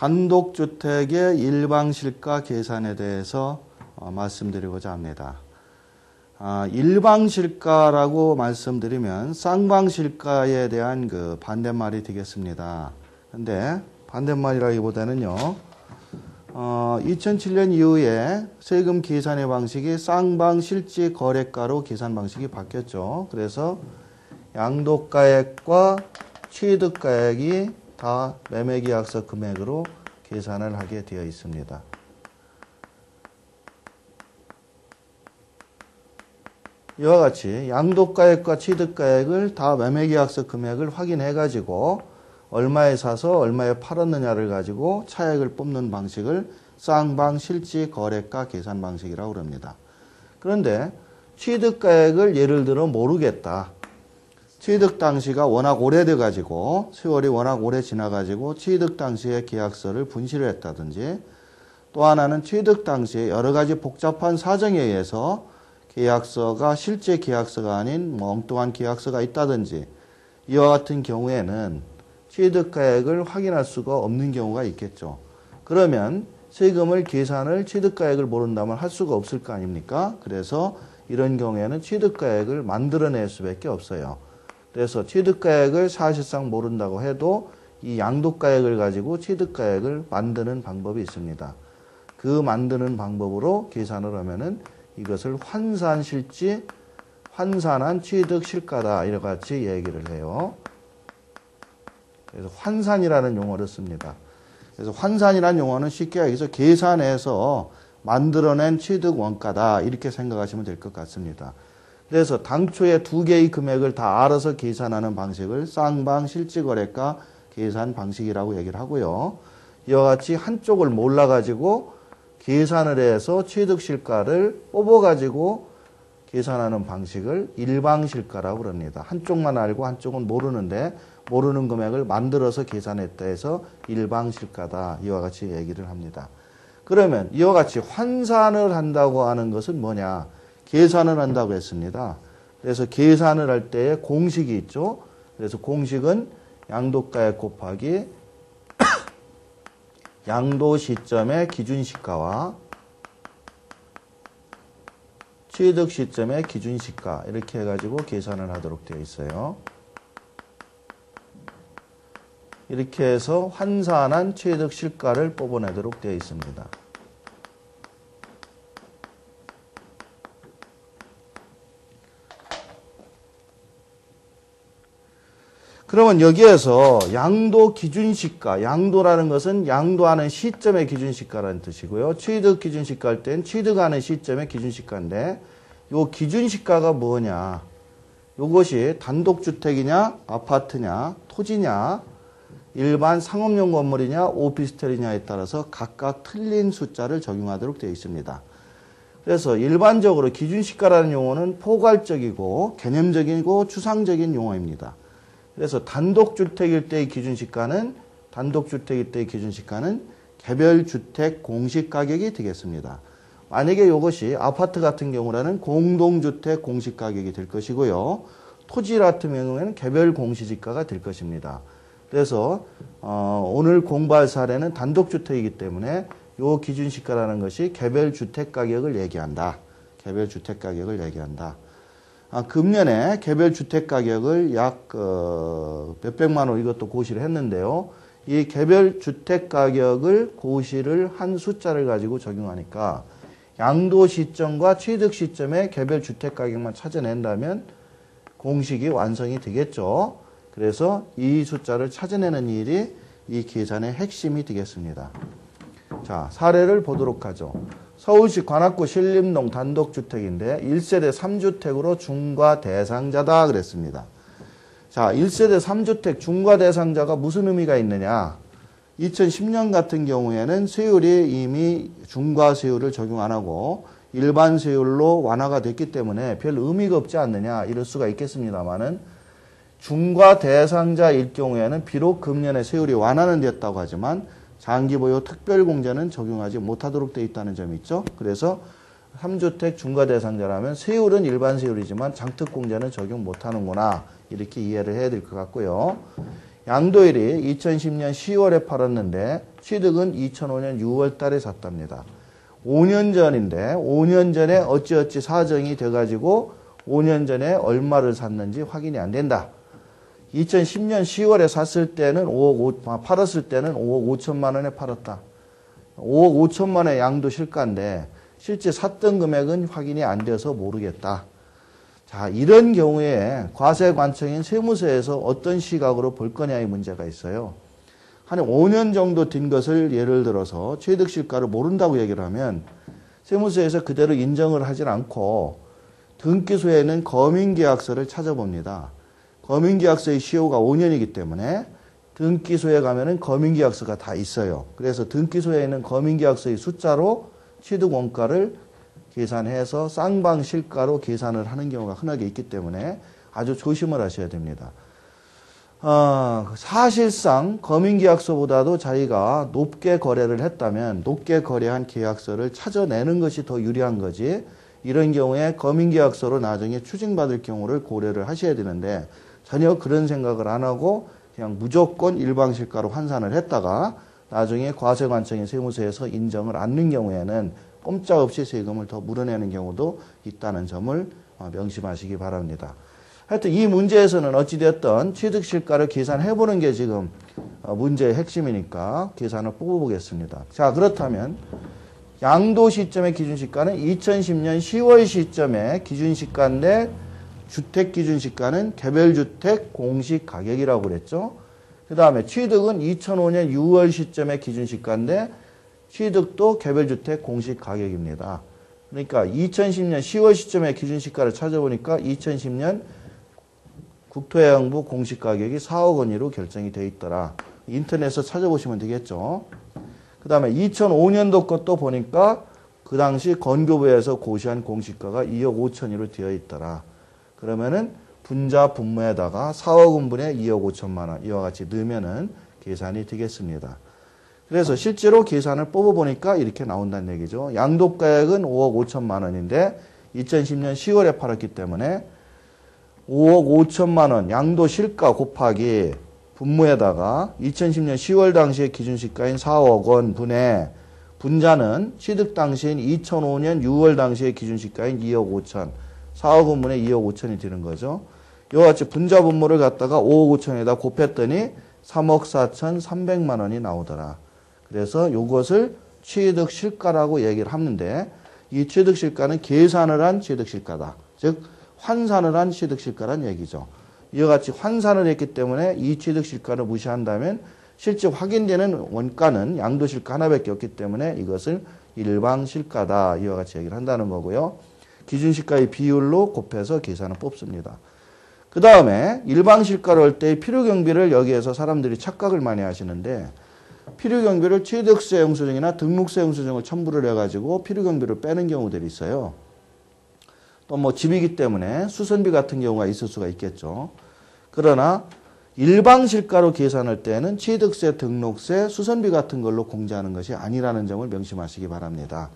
단독주택의 일방실가 계산에 대해서 말씀드리고자 합니다. 일방실가라고 말씀드리면 쌍방실가에 대한 그 반대말이 되겠습니다. 근데 반대말이라기보다는요, 2007년 이후에 세금 계산의 방식이 쌍방실지 거래가로 계산 방식이 바뀌었죠. 그래서 양도가액과 취득가액이 다 매매계약서 금액으로 계산을 하게 되어 있습니다. 이와 같이 양도가액과 취득가액을 다 매매계약서 금액을 확인해 가지고 얼마에 사서 얼마에 팔았느냐를 가지고 차액을 뽑는 방식을 쌍방실지 거래가 계산 방식이라고 합니다. 그런데 취득가액을 예를 들어 모르겠다. 취득 당시가 워낙 오래돼 가지고 세월이 워낙 오래 지나 가지고 취득 당시에 계약서를 분실을 했다든지, 또 하나는 취득 당시에 여러 가지 복잡한 사정에 의해서 계약서가 실제 계약서가 아닌 엉뚱한 계약서가 있다든지, 이와 같은 경우에는 취득가액을 확인할 수가 없는 경우가 있겠죠. 그러면 세금을 계산을 취득가액을 모른다면 할 수가 없을 거 아닙니까? 그래서 이런 경우에는 취득가액을 만들어낼 수밖에 없어요. 그래서 취득가액을 사실상 모른다고 해도 이 양도가액을 가지고 취득가액을 만드는 방법이 있습니다. 그 만드는 방법으로 계산을 하면은 이것을 환산실지, 환산한 취득실가다, 이와 같이 얘기를 해요. 그래서 환산이라는 용어를 씁니다. 그래서 환산이라는 용어는 쉽게 얘기해서 계산해서 만들어낸 취득 원가다, 이렇게 생각하시면 될 것 같습니다. 그래서 당초에 두 개의 금액을 다 알아서 계산하는 방식을 쌍방실지거래가 계산 방식이라고 얘기를 하고요. 이와 같이 한쪽을 몰라가지고 계산을 해서 취득실가를 뽑아가지고 계산하는 방식을 일방실가라고 합니다. 한쪽만 알고 한쪽은 모르는데 모르는 금액을 만들어서 계산했다 해서 일방실가다, 이와 같이 얘기를 합니다. 그러면 이와 같이 환산을 한다고 하는 것은 뭐냐? 계산을 한다고 했습니다. 그래서 계산을 할 때에 공식이 있죠. 그래서 공식은 양도가액 곱하기 양도 시점의 기준시가와 취득 시점의 기준시가, 이렇게 해가지고 계산을 하도록 되어 있어요. 이렇게 해서 환산한 취득 실가를 뽑아내도록 되어 있습니다. 그러면 여기에서 양도 기준시가, 양도라는 것은 양도하는 시점의 기준시가라는 뜻이고요. 취득 기준시가 할 땐 취득하는 시점의 기준시가인데, 요 기준시가가 뭐냐? 요것이 단독주택이냐, 아파트냐, 토지냐, 일반 상업용 건물이냐, 오피스텔이냐에 따라서 각각 틀린 숫자를 적용하도록 되어 있습니다. 그래서 일반적으로 기준시가라는 용어는 포괄적이고 개념적이고 추상적인 용어입니다. 그래서 단독주택일 때의 기준시가는 개별 주택 공시가격이 되겠습니다. 만약에 이것이 아파트 같은 경우라는 공동주택 공시가격이 될 것이고요. 토지 같은 경우에는 개별 공시지가가 될 것입니다. 그래서 오늘 공부할 사례는 단독주택이기 때문에 이 기준시가라는 것이 개별 주택가격을 얘기한다. 개별 주택가격을 얘기한다. 금년에 개별 주택가격을 약 몇백만 원 이것도 고시를 했는데요. 이 개별 주택가격을 고시를 한 숫자를 가지고 적용하니까 양도 시점과 취득 시점의 개별 주택가격만 찾아낸다면 공식이 완성이 되겠죠. 그래서 이 숫자를 찾아내는 일이 이 계산의 핵심이 되겠습니다. 자, 사례를 보도록 하죠. 서울시 관악구 신림동 단독주택인데 1세대 3주택으로 중과 대상자다 그랬습니다. 자, 1세대 3주택 중과 대상자가 무슨 의미가 있느냐? 2010년 같은 경우에는 세율이 이미 중과 세율을 적용 안 하고 일반 세율로 완화가 됐기 때문에 별 의미가 없지 않느냐, 이럴 수가 있겠습니다만은 중과 대상자일 경우에는 비록 금년에 세율이 완화는 됐다고 하지만 장기보유 특별공제는 적용하지 못하도록 되어 있다는 점이 있죠. 그래서 3주택 중과 대상자라면 세율은 일반 세율이지만 장특공제는 적용 못하는구나, 이렇게 이해를 해야 될 것 같고요. 양도일이 2010년 10월에 팔았는데 취득은 2005년 6월 달에 샀답니다. 5년 전인데 5년 전에 어찌어찌 사정이 돼가지고 5년 전에 얼마를 샀는지 확인이 안 된다. 2010년 10월에 샀을 때는 팔았을 때는 5억 5천만 원에 팔았다. 5억 5천만 원의 양도 실가인데 실제 샀던 금액은 확인이 안 돼서 모르겠다. 자, 이런 경우에 과세관청인 세무서에서 어떤 시각으로 볼 거냐의 문제가 있어요. 한 5년 정도 된 것을 예를 들어서 취득실가를 모른다고 얘기를 하면 세무서에서 그대로 인정을 하진 않고 등기소에는 거민계약서를 찾아봅니다. 거민계약서의 시효가 5년이기 때문에 등기소에 가면은 거민계약서가 다 있어요. 그래서 등기소에 있는 거민계약서의 숫자로 취득원가를 계산해서 쌍방실가로 계산을 하는 경우가 흔하게 있기 때문에 아주 조심을 하셔야 됩니다. 사실상 거민계약서보다도 자기가 높게 거래를 했다면 높게 거래한 계약서를 찾아내는 것이 더 유리한 거지, 이런 경우에 거민계약서로 나중에 추징받을 경우를 고려를 하셔야 되는데 전혀 그런 생각을 안 하고 그냥 무조건 일방실가로 환산을 했다가 나중에 과세관청인 세무서에서 인정을 않는 경우에는 꼼짝없이 세금을 더 물어내는 경우도 있다는 점을 명심하시기 바랍니다. 하여튼 이 문제에서는 어찌됐든 취득실가를 계산해보는 게 지금 문제의 핵심이니까 계산을 뽑아보겠습니다. 자, 그렇다면 양도 시점의 기준시가는 2010년 10월 시점의 기준시가인데 주택기준시가는 개별주택 공시가격이라고 그랬죠. 그 다음에 취득은 2005년 6월 시점의 기준시가인데 취득도 개별주택 공시가격입니다. 그러니까 2010년 10월 시점의 기준시가를 찾아보니까 2010년 국토해양부 공시가격이 4억 원으로 결정이 되어 있더라. 인터넷에서 찾아보시면 되겠죠. 그 다음에 2005년도 것도 보니까 그 당시 건교부에서 고시한 공시가가 2억 5천으로 되어 있더라. 그러면은 분자 분모에다가 4억 원분의 2억 5천만 원 이와 같이 넣으면은 계산이 되겠습니다. 그래서 실제로 계산을 뽑아보니까 이렇게 나온다는 얘기죠. 양도가액은 5억 5천만 원인데 2010년 10월에 팔았기 때문에 5억 5천만 원 양도실가 곱하기 분모에다가 2010년 10월 당시의 기준시가인 4억 원 분의 분자는 취득 당시인 2005년 6월 당시의 기준시가인 2억 5천, 4억 원 분의 2억 5천이 되는 거죠. 이와 같이 분자 분모를 갖다가 5억 5천에다 곱했더니 3억 4천 3백만 원이 나오더라. 그래서 이것을 취득실가라고 얘기를 하는데 이 취득실가는 계산을 한 취득실가다. 즉 환산을 한 취득실가란 얘기죠. 이와 같이 환산을 했기 때문에 이 취득실가를 무시한다면 실제 확인되는 원가는 양도실가 하나밖에 없기 때문에 이것을 일방실가다. 이와 같이 얘기를 한다는 거고요. 기준시가의 비율로 곱해서 계산을 뽑습니다. 그 다음에 일방실가로 할 때 필요경비를 여기에서 사람들이 착각을 많이 하시는데 필요경비를 취득세 영수증이나 등록세 영수증을 첨부를 해가지고 필요경비를 빼는 경우들이 있어요. 또 뭐 집이기 때문에 수선비 같은 경우가 있을 수가 있겠죠. 그러나 일방실가로 계산할 때는 취득세, 등록세, 수선비 같은 걸로 공제하는 것이 아니라는 점을 명심하시기 바랍니다.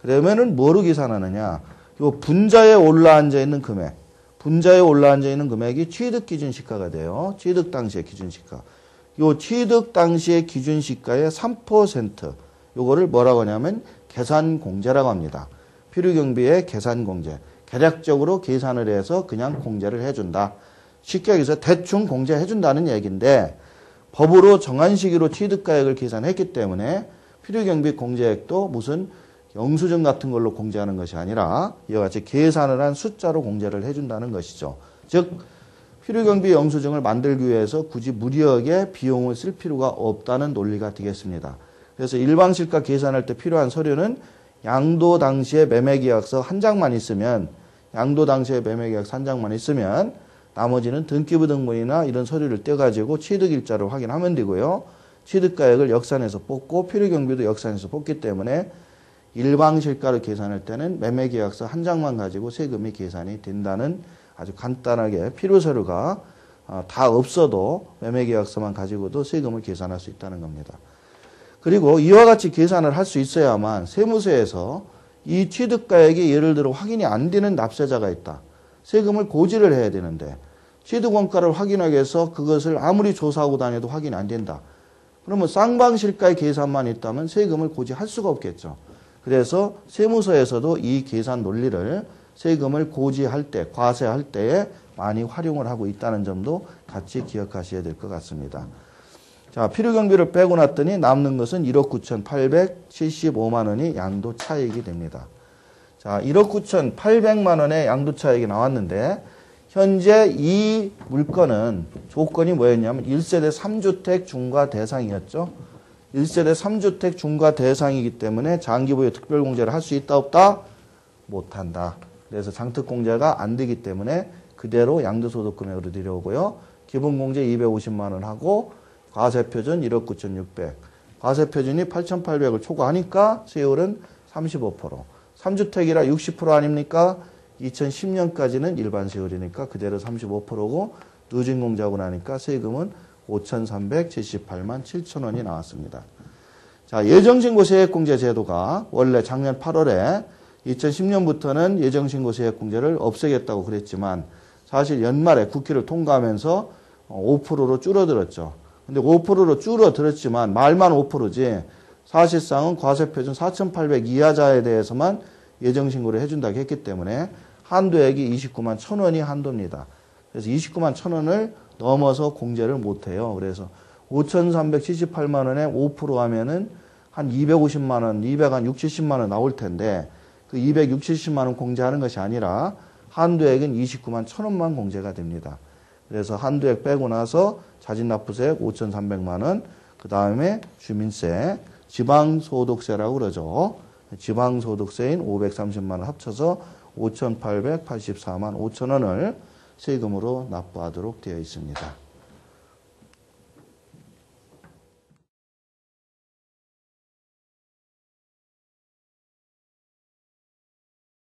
그러면은 뭐로 계산하느냐? 요 분자에 올라앉아 있는 금액, 분자에 올라앉아 있는 금액이 취득 기준시가가 돼요. 취득 당시의 기준시가. 요 취득 당시의 기준시가의 3%, 요거를 뭐라고 하냐면 계산공제라고 합니다. 필요경비의 계산공제. 대략적으로 계산을 해서 그냥 공제를 해준다. 쉽게 얘기해서 대충 공제해준다는 얘기인데 법으로 정한 시기로 취득가액을 계산했기 때문에 필요경비 공제액도 무슨 영수증 같은 걸로 공제하는 것이 아니라 이와 같이 계산을 한 숫자로 공제를 해준다는 것이죠. 즉 필요경비 영수증을 만들기 위해서 굳이 무리하게 비용을 쓸 필요가 없다는 논리가 되겠습니다. 그래서 일방실가 계산할 때 필요한 서류는 양도 당시의 매매계약서 한 장만 있으면 양도 당시의 매매계약서 한 장만 있으면 나머지는 등기부 등본이나 이런 서류를 떼가지고 취득일자를 확인하면 되고요. 취득가액을 역산해서 뽑고 필요경비도 역산해서 뽑기 때문에 일방실가로 계산할 때는 매매계약서 한 장만 가지고 세금이 계산이 된다는 아주 간단하게 필요서류가 다 없어도 매매계약서만 가지고도 세금을 계산할 수 있다는 겁니다. 그리고 이와 같이 계산을 할 수 있어야만 세무서에서 이 취득가액이 예를 들어 확인이 안 되는 납세자가 있다. 세금을 고지를 해야 되는데 취득원가를 확인하기 위해서 그것을 아무리 조사하고 다녀도 확인이 안 된다. 그러면 쌍방실가의 계산만 있다면 세금을 고지할 수가 없겠죠. 그래서 세무서에서도 이 계산 논리를 세금을 고지할 때, 과세할 때에 많이 활용을 하고 있다는 점도 같이 기억하셔야 될 것 같습니다. 자, 필요경비를 빼고 났더니 남는 것은 1억 9,875만 원이 양도 차익이 됩니다. 자, 1억 9,800만 원의 양도 차익이 나왔는데 현재 이 물건은 조건이 뭐였냐면 1세대 3주택 중과 대상이었죠. 1세대 3주택 중과 대상이기 때문에 장기부여 특별공제를 할 수 있다 없다? 못한다. 그래서 장특공제가 안 되기 때문에 그대로 양도소득금액으로 내려오고요. 기본공제 250만 원 하고 과세표준 1억 9,600. 과세표준이 8,800을 초과하니까 세율은 35%. 3주택이라 60% 아닙니까? 2010년까지는 일반 세율이니까 그대로 35%고 누진공제하고 나니까 세금은 5,378만 7천 원이 나왔습니다. 자, 예정신고 세액공제 제도가 원래 작년 8월에 2010년부터는 예정신고 세액공제를 없애겠다고 그랬지만 사실 연말에 국회를 통과하면서 5%로 줄어들었죠. 근데 5%로 줄어들었지만 말만 5%지 사실상은 과세표준 4,800 이하자에 대해서만 예정신고를 해준다고 했기 때문에 한도액이 29만 1,000원이 한도입니다. 그래서 29만 1,000원을 넘어서 공제를 못해요. 그래서 5,378만 원에 5% 하면은 한 250만 원, 260만 원 나올 텐데 그 260만 원 공제하는 것이 아니라 한도액은 29만 1,000원만 공제가 됩니다. 그래서 한도액 빼고 나서 자진납부세액 5,300만 원, 그 다음에 주민세, 지방소득세라고 그러죠. 지방소득세인 530만 원 합쳐서 5,884만 5천 원을 세금으로 납부하도록 되어 있습니다.